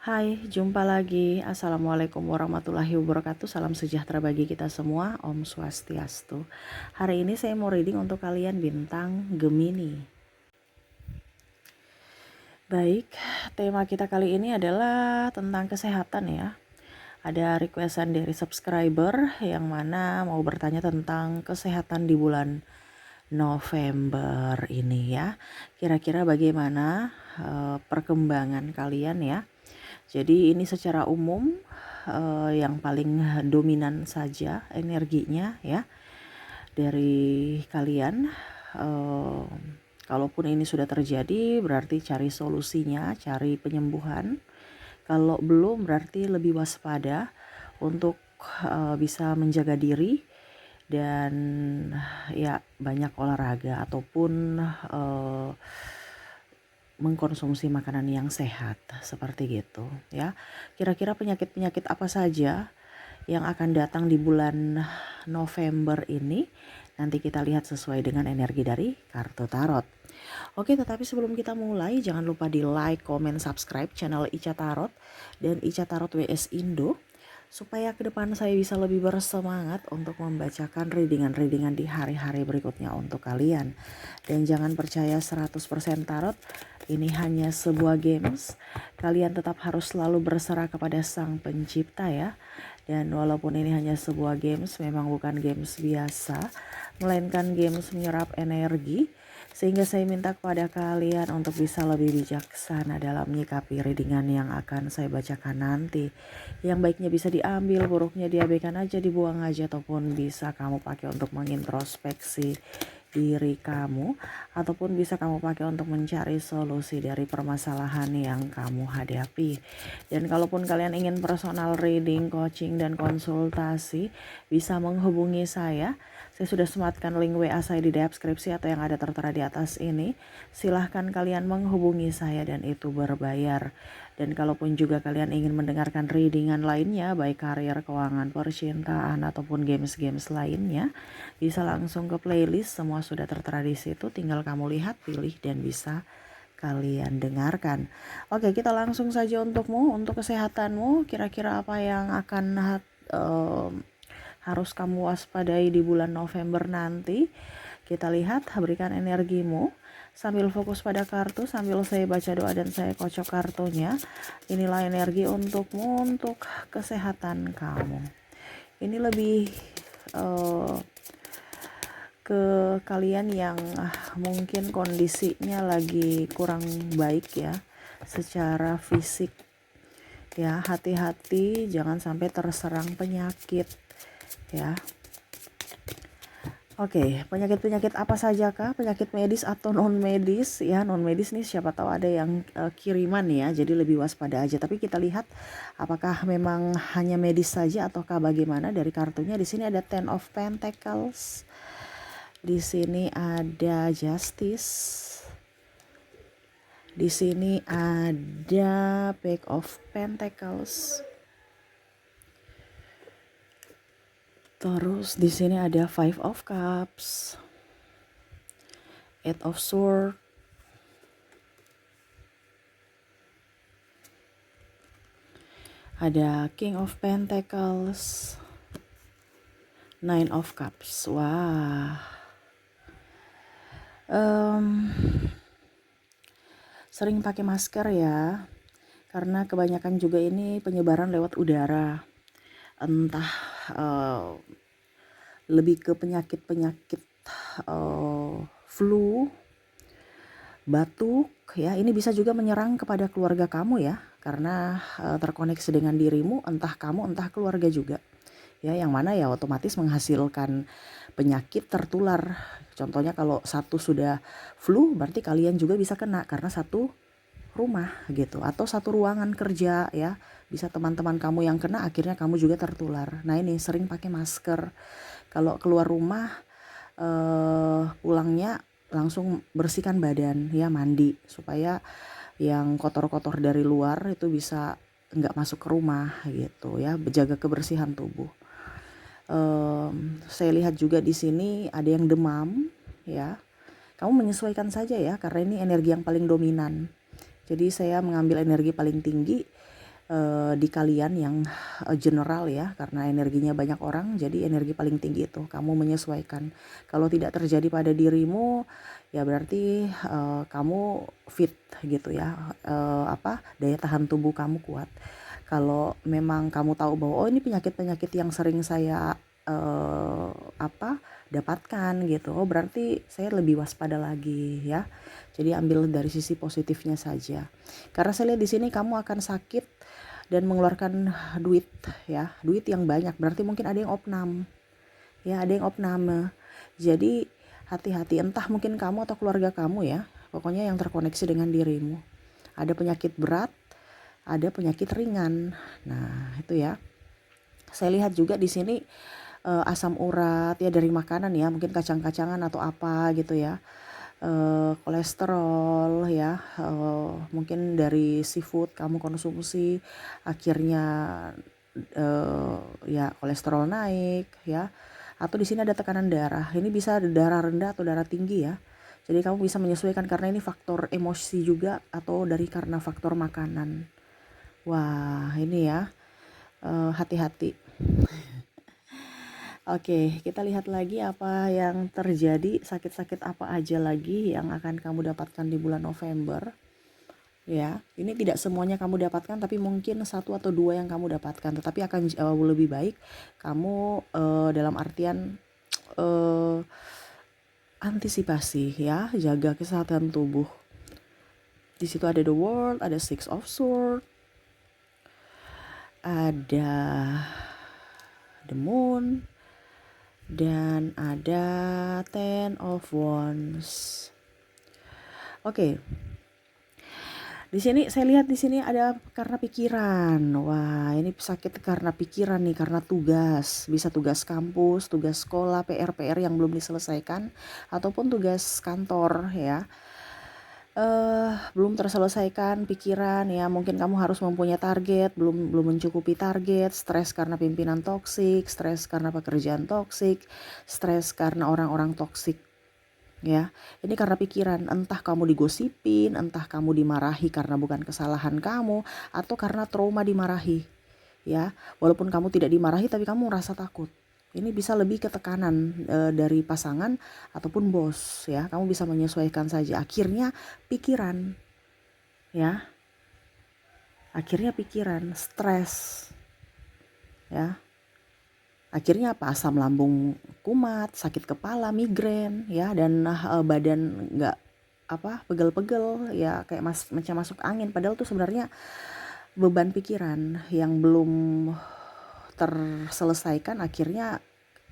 Hai, jumpa lagi. Assalamualaikum warahmatullahi wabarakatuh. Salam sejahtera bagi kita semua. Om Swastiastu. Hari ini saya mau reading untuk kalian bintang Gemini. Baik, tema kita kali ini adalah tentang kesehatan ya. Ada requestan dari subscriber yang mana mau bertanya tentang kesehatan di bulan November ini ya. Kira-kira bagaimana perkembangan kalian ya. Jadi ini secara umum yang paling dominan saja energinya ya dari kalian. Kalaupun ini sudah terjadi berarti cari solusinya, cari penyembuhan. Kalau belum berarti lebih waspada untuk bisa menjaga diri dan ya banyak olahraga ataupun mengkonsumsi makanan yang sehat seperti gitu ya. Kira-kira penyakit-penyakit apa saja yang akan datang di bulan November ini? Nanti kita lihat sesuai dengan energi dari kartu tarot. Oke, tetapi sebelum kita mulai jangan lupa di like, comment, subscribe channel Ica Tarot dan Ica Tarot WS Indo supaya ke depan saya bisa lebih bersemangat untuk membacakan readingan-readingan di hari-hari berikutnya untuk kalian. Dan jangan percaya 100% tarot, ini hanya sebuah games. Kalian tetap harus selalu berserah kepada Sang Pencipta ya. Dan walaupun ini hanya sebuah games, memang bukan games biasa, melainkan games menyerap energi. Sehingga saya minta kepada kalian untuk bisa lebih bijaksana dalam menyikapi readingan yang akan saya bacakan nanti. Yang baiknya bisa diambil, buruknya diabaikan aja, dibuang aja, ataupun bisa kamu pakai untuk mengintrospeksi diri kamu, ataupun bisa kamu pakai untuk mencari solusi dari permasalahan yang kamu hadapi. Dan kalaupun kalian ingin personal reading, coaching, dan konsultasi, bisa menghubungi saya. Saya sudah sematkan link WA saya di deskripsi atau yang ada tertera di atas ini. Silahkan kalian menghubungi saya dan itu berbayar. Dan kalaupun juga kalian ingin mendengarkan readingan lainnya, baik karir, keuangan, percintaan, ataupun games-games lainnya, bisa langsung ke playlist. Semua sudah tertera di situ, tinggal kamu lihat, pilih, dan bisa kalian dengarkan. Oke, kita langsung saja untukmu, untuk kesehatanmu. Kira-kira apa yang akan harus kamu waspadai di bulan November nanti? Kita lihat, berikan energimu sambil fokus pada kartu, sambil saya baca doa dan saya kocok kartunya. Inilah energi untukmu, untuk kesehatan kamu. Ini lebih ke kalian yang mungkin kondisinya lagi kurang baik ya secara fisik ya. Hati-hati jangan sampai terserang penyakit ya. Oke, penyakit-penyakit apa saja kah? Penyakit medis atau non medis ya? Non medis nih siapa tahu ada yang kiriman ya, jadi lebih waspada aja. Tapi kita lihat apakah memang hanya medis saja ataukah bagaimana dari kartunya. Di sini ada Ten of Pentacles. Di sini ada Justice. Di sini ada Page of Pentacles. Terus di sini ada Five of Cups, Eight of Swords, ada King of Pentacles, Nine of Cups. Wah, sering pakai masker ya, karena kebanyakan juga ini penyebaran lewat udara. Entah lebih ke penyakit-penyakit flu, batuk ya. Ini bisa juga menyerang kepada keluarga kamu ya, karena terkoneksi dengan dirimu, entah kamu entah keluarga juga ya, yang mana ya otomatis menghasilkan penyakit tertular. Contohnya kalau satu sudah flu berarti kalian juga bisa kena karena satu rumah gitu, atau satu ruangan kerja ya, bisa teman-teman kamu yang kena akhirnya kamu juga tertular. Nah ini sering pakai masker. Kalau keluar rumah pulangnya langsung bersihkan badan ya, mandi supaya yang kotor-kotor dari luar itu bisa nggak masuk ke rumah gitu ya, jaga kebersihan tubuh. Saya lihat juga di sini ada yang demam ya. Kamu menyesuaikan saja ya, karena ini energi yang paling dominan. Jadi saya mengambil energi paling tinggi di kalian yang general ya, karena energinya banyak orang, jadi energi paling tinggi itu kamu menyesuaikan. Kalau tidak terjadi pada dirimu ya berarti kamu fit gitu ya, daya tahan tubuh kamu kuat. Kalau memang kamu tahu bahwa oh ini penyakit-penyakit yang sering saya dapatkan gitu, oh berarti saya lebih waspada lagi ya. Jadi ambil dari sisi positifnya saja. Karena saya lihat di sini kamu akan sakit dan mengeluarkan duit ya, duit yang banyak, berarti mungkin ada yang opnam ya, ada yang opname. Jadi hati-hati, entah mungkin kamu atau keluarga kamu ya, pokoknya yang terkoneksi dengan dirimu. Ada penyakit berat, ada penyakit ringan. Nah itu ya, saya lihat juga di sini asam urat ya dari makanan ya, mungkin kacang-kacangan atau apa gitu ya, kolesterol ya, mungkin dari seafood kamu konsumsi, akhirnya ya kolesterol naik ya, atau di sini ada tekanan darah. Ini bisa darah rendah atau darah tinggi ya. Jadi kamu bisa menyesuaikan karena ini faktor emosi juga atau dari karena faktor makanan. Wah ini ya, hati-hati. Oke, kita lihat lagi apa yang terjadi, sakit-sakit apa aja lagi yang akan kamu dapatkan di bulan November. Ya, ini tidak semuanya kamu dapatkan, tapi mungkin 1 atau 2 yang kamu dapatkan, tetapi akan jauh lebih baik kamu dalam artian antisipasi ya, jaga kesehatan tubuh. Di situ ada the world, ada 6 of Swords, ada the moon, dan ada 10 of Wands. Oke. Di sini saya lihat di sini ada karena pikiran. Wah, ini sakit karena pikiran nih, karena tugas. Bisa tugas kampus, tugas sekolah, PR yang belum diselesaikan, ataupun tugas kantor ya. Belum terselesaikan pikiran ya, mungkin kamu harus mempunyai target, belum mencukupi target, stres karena pimpinan toksik, stres karena pekerjaan toksik, stres karena orang-orang toksik ya. Ini karena pikiran, entah kamu digosipin, entah kamu dimarahi karena bukan kesalahan kamu, atau karena trauma dimarahi ya. Walaupun kamu tidak dimarahi tapi kamu merasa takut. Ini bisa lebih ke tekanan dari pasangan ataupun bos ya. Kamu bisa menyesuaikan saja. Akhirnya pikiran ya. Akhirnya pikiran, stres ya. Akhirnya apa? Asam lambung kumat, sakit kepala, migrain ya, dan badan nggak pegel-pegel ya, kayak macam masuk angin. Padahal tuh sebenarnya beban pikiran yang belum terselesaikan, akhirnya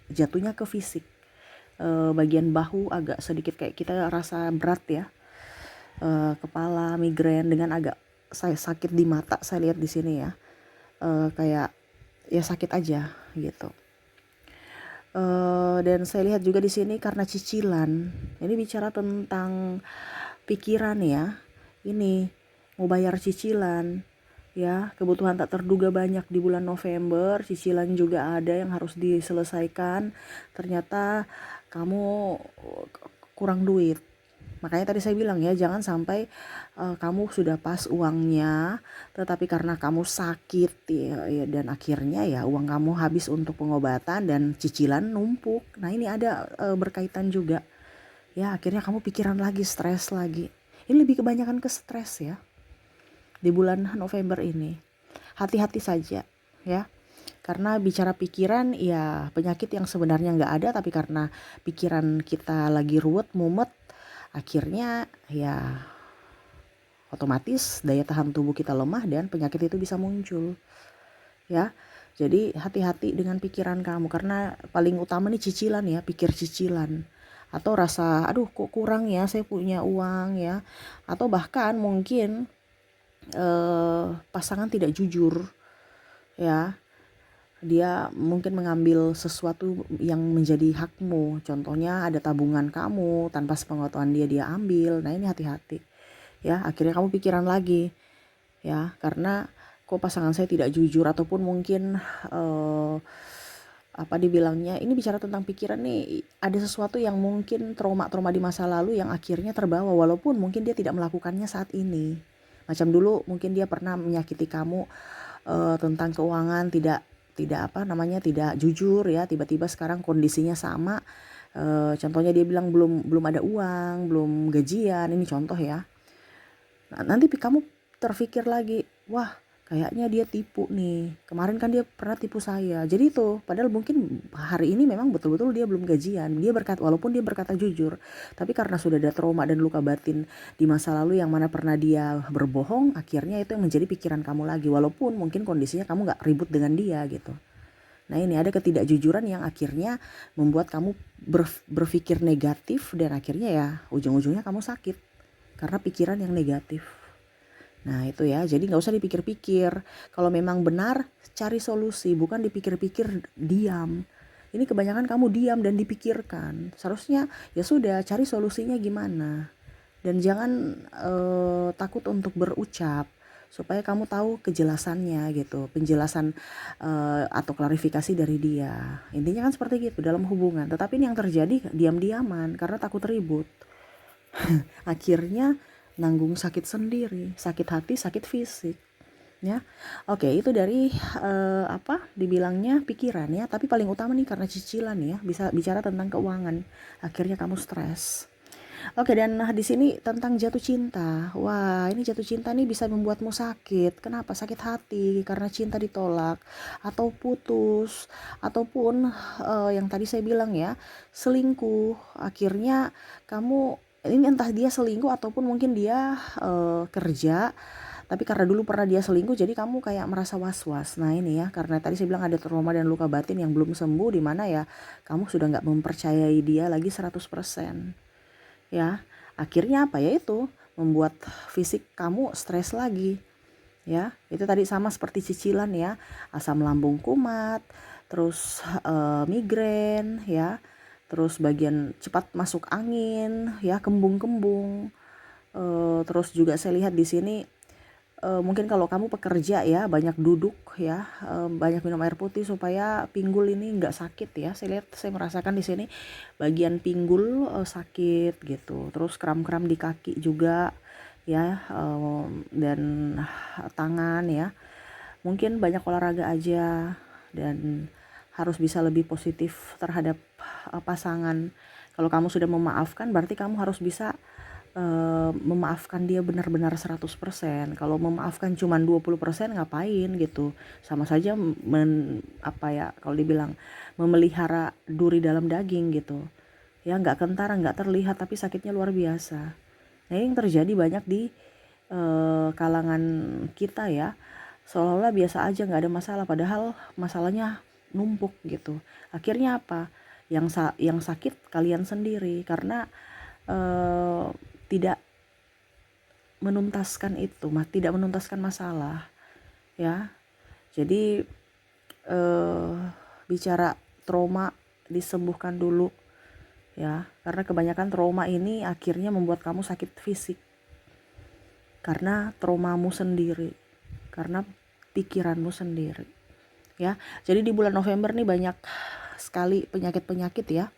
jatuhnya ke fisik. Bagian bahu agak sedikit kayak kita rasa berat ya, kepala, migrain, dengan agak sakit di mata. Saya lihat di sini ya, kayak ya sakit aja gitu. Dan saya lihat juga di sini karena cicilan. Ini bicara tentang pikiran ya. Ini mau bayar cicilan ya, kebutuhan tak terduga banyak di bulan November, cicilan juga ada yang harus diselesaikan. Ternyata kamu kurang duit. Makanya tadi saya bilang ya, jangan sampai kamu sudah pas uangnya, tetapi karena kamu sakit ya, dan akhirnya ya uang kamu habis untuk pengobatan dan cicilan numpuk. Nah ini ada berkaitan juga ya, akhirnya kamu pikiran lagi, stres lagi. Ini lebih kebanyakan ke stres ya di bulan November ini. Hati-hati saja ya. Karena bicara pikiran ya, penyakit yang sebenarnya nggak ada, tapi karena pikiran kita lagi ruwet, mumet, akhirnya ya otomatis daya tahan tubuh kita lemah dan penyakit itu bisa muncul ya. Jadi hati-hati dengan pikiran kamu, karena paling utama nih cicilan ya, pikir cicilan, atau rasa aduh kok kurang ya saya punya uang ya, atau bahkan mungkin pasangan tidak jujur ya. Dia mungkin mengambil sesuatu yang menjadi hakmu. Contohnya ada tabungan kamu, tanpa sepengetahuan dia ambil. Nah ini hati-hati ya. Akhirnya kamu pikiran lagi ya, karena kok pasangan saya tidak jujur, ataupun mungkin dibilangnya, ini bicara tentang pikiran nih, ada sesuatu yang mungkin trauma di masa lalu yang akhirnya terbawa, walaupun mungkin dia tidak melakukannya saat ini. Macam dulu mungkin dia pernah menyakiti kamu tentang keuangan, tidak tidak apa namanya, tidak jujur ya, tiba-tiba sekarang kondisinya sama. Contohnya dia bilang belum ada uang, belum gajian, ini contoh ya. Nah, nanti kamu terpikir lagi, wah kayaknya dia tipu nih. Kemarin kan dia pernah tipu saya. Jadi itu, padahal mungkin hari ini memang betul-betul dia belum gajian. Dia berkata, walaupun dia berkata jujur, tapi karena sudah ada trauma dan luka batin di masa lalu yang mana pernah dia berbohong, akhirnya itu yang menjadi pikiran kamu lagi. Walaupun mungkin kondisinya kamu gak ribut dengan dia gitu. Nah ini ada ketidakjujuran yang akhirnya membuat kamu berpikir negatif dan akhirnya ya ujung-ujungnya kamu sakit karena pikiran yang negatif. Nah itu ya, jadi gak usah dipikir-pikir. Kalau memang benar, cari solusi, bukan dipikir-pikir diam. Ini kebanyakan kamu diam dan dipikirkan. Seharusnya ya sudah, cari solusinya gimana. Dan jangan takut untuk berucap, supaya kamu tahu kejelasannya gitu, penjelasan atau klarifikasi dari dia. Intinya kan seperti gitu dalam hubungan. Tetapi ini yang terjadi diam-diaman karena takut ribut. Akhirnya nanggung sakit sendiri, sakit hati, sakit fisik. Ya, oke itu dari apa dibilangnya pikiran ya, tapi paling utama nih karena cicilan ya, bisa bicara tentang keuangan, akhirnya kamu stres. Oke, dan di sini tentang jatuh cinta. Wah, ini jatuh cinta nih bisa membuatmu sakit. Kenapa? Sakit hati karena cinta ditolak atau putus ataupun yang tadi saya bilang ya, selingkuh. Akhirnya kamu ini entah dia selingkuh ataupun mungkin dia kerja, tapi karena dulu pernah dia selingkuh jadi kamu kayak merasa was-was. Nah ini ya, karena tadi saya bilang ada trauma dan luka batin yang belum sembuh, di mana ya kamu sudah gak mempercayai dia lagi 100%. Ya, akhirnya apa ya, itu membuat fisik kamu stres lagi ya. Itu tadi sama seperti cicilan ya, asam lambung kumat, terus migrain ya, terus bagian cepat masuk angin ya, kembung-kembung. Terus juga saya lihat di sini mungkin kalau kamu pekerja ya, banyak duduk ya, banyak minum air putih supaya pinggul ini nggak sakit ya. Saya merasakan di sini bagian pinggul sakit gitu, terus kram-kram di kaki juga ya, dan tangan ya. Mungkin banyak olahraga aja dan harus bisa lebih positif terhadap pasangan. Kalau kamu sudah memaafkan, berarti kamu harus bisa memaafkan dia benar-benar 100%. Kalau memaafkan cuma 20% ngapain gitu. Sama saja kalau dibilang memelihara duri dalam daging gitu. Ya nggak kentara, nggak terlihat tapi sakitnya luar biasa. Nah ini yang terjadi banyak di kalangan kita ya. Seolah-olah biasa aja, nggak ada masalah, padahal masalahnya numpuk gitu. Akhirnya apa? Yang sakit kalian sendiri karena tidak menuntaskan itu, tidak menuntaskan masalah ya. Jadi bicara trauma disembuhkan dulu ya, karena kebanyakan trauma ini akhirnya membuat kamu sakit fisik karena traumamu sendiri, karena pikiranmu sendiri ya. Jadi di bulan November nih banyak sekali penyakit-penyakit ya.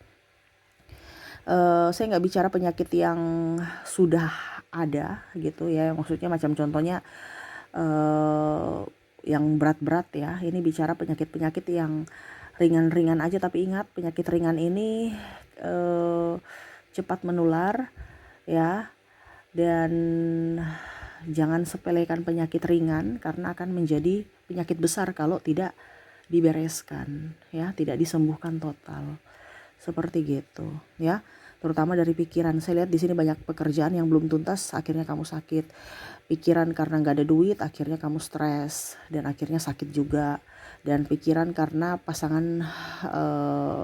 Saya nggak bicara penyakit yang sudah ada gitu ya, maksudnya macam contohnya yang berat-berat ya. Ini bicara penyakit-penyakit yang ringan-ringan aja, tapi ingat penyakit ringan ini cepat menular ya, dan jangan sepelekan penyakit ringan karena akan menjadi penyakit besar kalau tidak dibereskan ya, tidak disembuhkan total. Seperti gitu ya, terutama dari pikiran. Saya lihat di sini banyak pekerjaan yang belum tuntas, akhirnya kamu sakit. Pikiran karena nggak ada duit, akhirnya kamu stres dan akhirnya sakit juga. Dan pikiran karena pasangan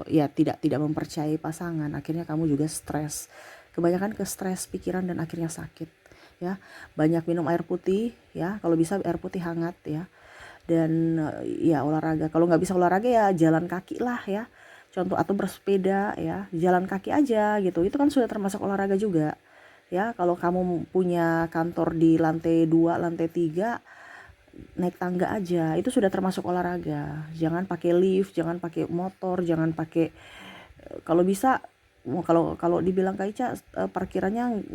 ya tidak mempercayai pasangan, akhirnya kamu juga stres. Kebanyakan ke stres pikiran dan akhirnya sakit ya. Banyak minum air putih ya, kalau bisa air putih hangat ya. Dan ya olahraga, kalau nggak bisa olahraga ya jalan kaki lah ya, contoh, atau bersepeda ya, jalan kaki aja gitu, itu kan sudah termasuk olahraga juga ya. Kalau kamu punya kantor di lantai 2, lantai 3, naik tangga aja itu sudah termasuk olahraga. Jangan pakai lift, jangan pakai motor, jangan pakai kalau bisa, kalau dibilang Kak Ica parkirannya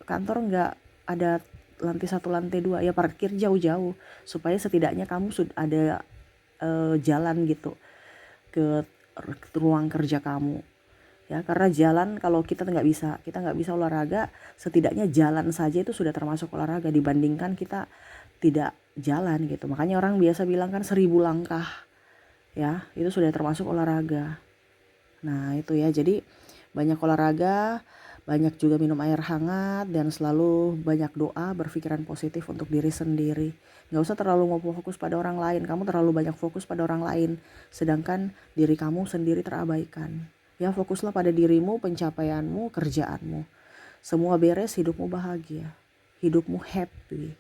kantor nggak ada lantai 1, lantai 2, ya parkir jauh-jauh supaya setidaknya kamu sudah ada jalan gitu ke ruang kerja kamu. Ya, karena jalan kalau kita nggak bisa olahraga, setidaknya jalan saja itu sudah termasuk olahraga dibandingkan kita tidak jalan gitu. Makanya orang biasa bilang kan 1000 langkah, ya itu sudah termasuk olahraga. Nah itu ya, jadi banyak olahraga, banyak juga minum air hangat, dan selalu banyak doa, berpikiran positif untuk diri sendiri. Nggak usah terlalu mau fokus pada orang lain, kamu terlalu banyak fokus pada orang lain, sedangkan diri kamu sendiri terabaikan. Ya fokuslah pada dirimu, pencapaianmu, kerjaanmu. Semua beres, hidupmu bahagia, hidupmu happy.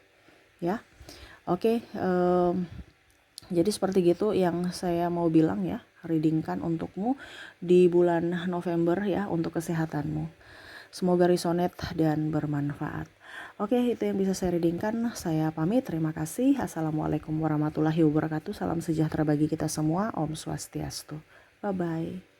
Ya, oke. Jadi seperti gitu yang saya mau bilang ya, readingkan untukmu di bulan November ya, untuk kesehatanmu. Semoga resonate dan bermanfaat. Oke, itu yang bisa saya readingkan. Saya pamit, terima kasih. Assalamualaikum warahmatullahi wabarakatuh. Salam sejahtera bagi kita semua. Om Swastiastu. Bye-bye.